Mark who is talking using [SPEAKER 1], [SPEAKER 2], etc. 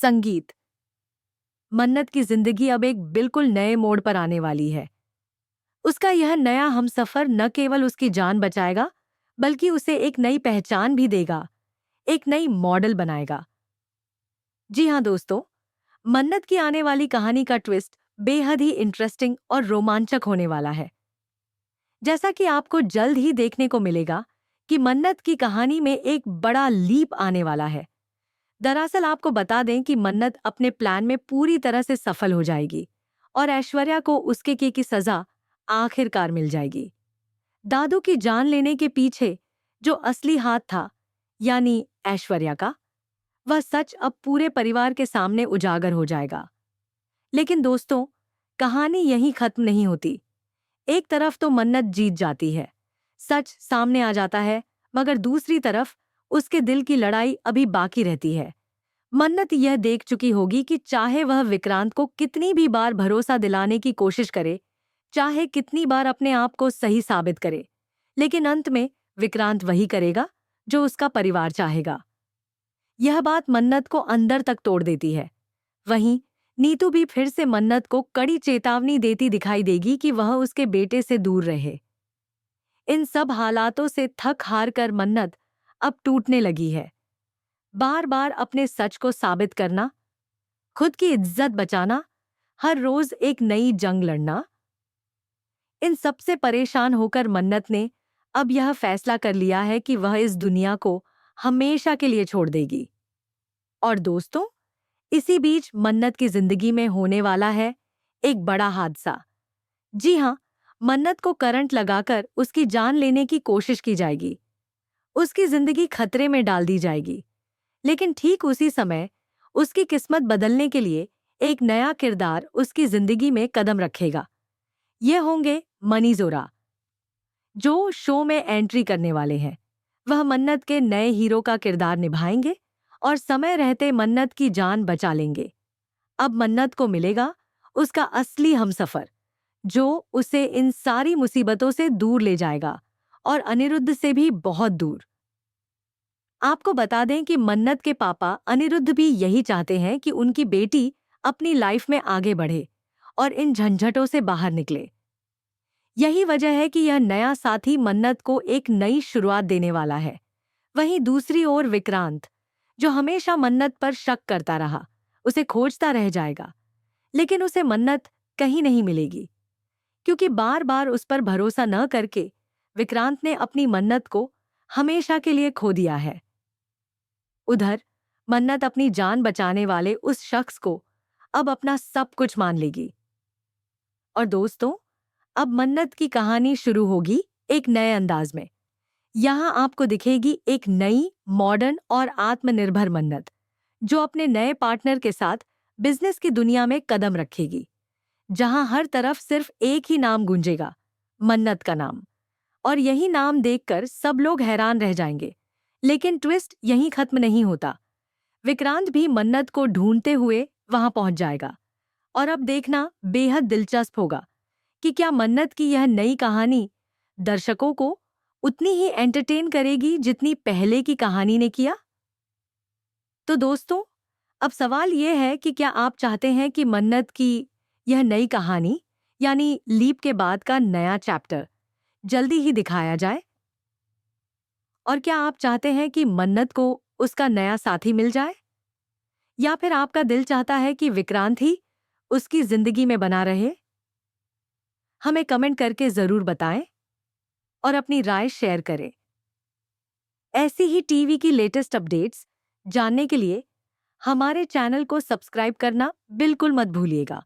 [SPEAKER 1] संगीत। मन्नत की जिंदगी अब एक बिल्कुल नए मोड़ पर आने वाली है। उसका यह नया हमसफर न केवल उसकी जान बचाएगा, बल्कि उसे एक नई पहचान भी देगा, एक नई मॉडल बनाएगा। जी हाँ दोस्तों, मन्नत की आने वाली कहानी का ट्विस्ट बेहद ही इंटरेस्टिंग और रोमांचक होने वाला है। जैसा कि आपको जल्द ही देखने को मिलेगा कि मन्नत की कहानी में एक बड़ा लीप आने वाला है। दरअसल आपको बता दें कि मन्नत अपने प्लान में पूरी तरह से सफल हो जाएगी और ऐश्वर्या को उसके किए की सजा आखिरकार मिल जाएगी। दादू की जान लेने के पीछे जो असली हाथ था, यानी ऐश्वर्या का, वह सच अब पूरे परिवार के सामने उजागर हो जाएगा। लेकिन दोस्तों, कहानी यहीं खत्म नहीं होती। एक तरफ तो मन्नत जीत जाती है, सच सामने आ जाता है, मगर दूसरी तरफ उसके दिल की लड़ाई अभी बाकी रहती है। मन्नत यह देख चुकी होगी कि चाहे वह विक्रांत को कितनी भी बार भरोसा दिलाने की कोशिश करे, चाहे कितनी बार अपने आप को सही साबित करे, लेकिन अंत में विक्रांत वही करेगा जो उसका परिवार चाहेगा। यह बात मन्नत को अंदर तक तोड़ देती है। वहीं नीतू भी फिर से मन्नत को कड़ी चेतावनी देती दिखाई देगी कि वह उसके बेटे से दूर रहे। इन सब हालातों से थक हार कर मन्नत अब टूटने लगी है। बार बार अपने सच को साबित करना, खुद की इज्जत बचाना, हर रोज एक नई जंग लड़ना, इन सबसे परेशान होकर मन्नत ने अब यह फैसला कर लिया है कि वह इस दुनिया को हमेशा के लिए छोड़ देगी। और दोस्तों, इसी बीच मन्नत की जिंदगी में होने वाला है एक बड़ा हादसा। जी हाँ, मन्नत को करंट लगाकर उसकी जान लेने की कोशिश की जाएगी। उसकी जिंदगी खतरे में डाल दी जाएगी। लेकिन ठीक उसी समय उसकी किस्मत बदलने के लिए एक नया किरदार उसकी जिंदगी में कदम रखेगा। ये होंगे मनी जोरा, जो शो में एंट्री करने वाले हैं। वह मन्नत के नए हीरो का किरदार निभाएंगे और समय रहते मन्नत की जान बचा लेंगे। अब मन्नत को मिलेगा उसका असली हमसफर, जो उसे इन सारी मुसीबतों से दूर ले जाएगा, और अनिरुद्ध से भी बहुत दूर। आपको बता दें कि मन्नत के पापा अनिरुद्ध भी यही चाहते हैं कि उनकी बेटी अपनी लाइफ में आगे बढ़े और इन झंझटों से बाहर निकले। यही वजह है कि यह नया साथी मन्नत को एक नई शुरुआत देने वाला है। वहीं दूसरी ओर विक्रांत, जो हमेशा मन्नत पर शक करता रहा, उसे खोजता रह जाएगा। लेकिन उसे मन्नत कहीं नहीं मिलेगी, क्योंकि बार बार उस पर भरोसा न करके विक्रांत ने अपनी मन्नत को हमेशा के लिए खो दिया है। उधर मन्नत अपनी जान बचाने वाले उस शख्स को अब अपना सब कुछ मान लेगी। और दोस्तों, अब मन्नत की कहानी शुरू होगी एक नए अंदाज में। यहाँ आपको दिखेगी एक नई, मॉडर्न और आत्मनिर्भर मन्नत, जो अपने नए पार्टनर के साथ बिजनेस की दुनिया में कदम रखेगी, जहां हर तरफ सिर्फ एक ही नाम गूंजेगा, मन्नत का नाम। और यही नाम देखकर सब लोग हैरान रह जाएंगे। लेकिन ट्विस्ट यहीं खत्म नहीं होता। विक्रांत भी मन्नत को ढूंढते हुए वहां पहुंच जाएगा। और अब देखना बेहद दिलचस्प होगा कि क्या मन्नत की यह नई कहानी दर्शकों को उतनी ही एंटरटेन करेगी जितनी पहले की कहानी ने किया। तो दोस्तों, अब सवाल यह है कि क्या आप चाहते हैं कि मन्नत की यह नई कहानी, यानी लीप के बाद का नया चैप्टर, जल्दी ही दिखाया जाए? और क्या आप चाहते हैं कि मन्नत को उसका नया साथी मिल जाए, या फिर आपका दिल चाहता है कि विक्रांत ही उसकी जिंदगी में बना रहे? हमें कमेंट करके जरूर बताएं और अपनी राय शेयर करें। ऐसी ही टीवी की लेटेस्ट अपडेट्स जानने के लिए हमारे चैनल को सब्सक्राइब करना बिल्कुल मत भूलिएगा।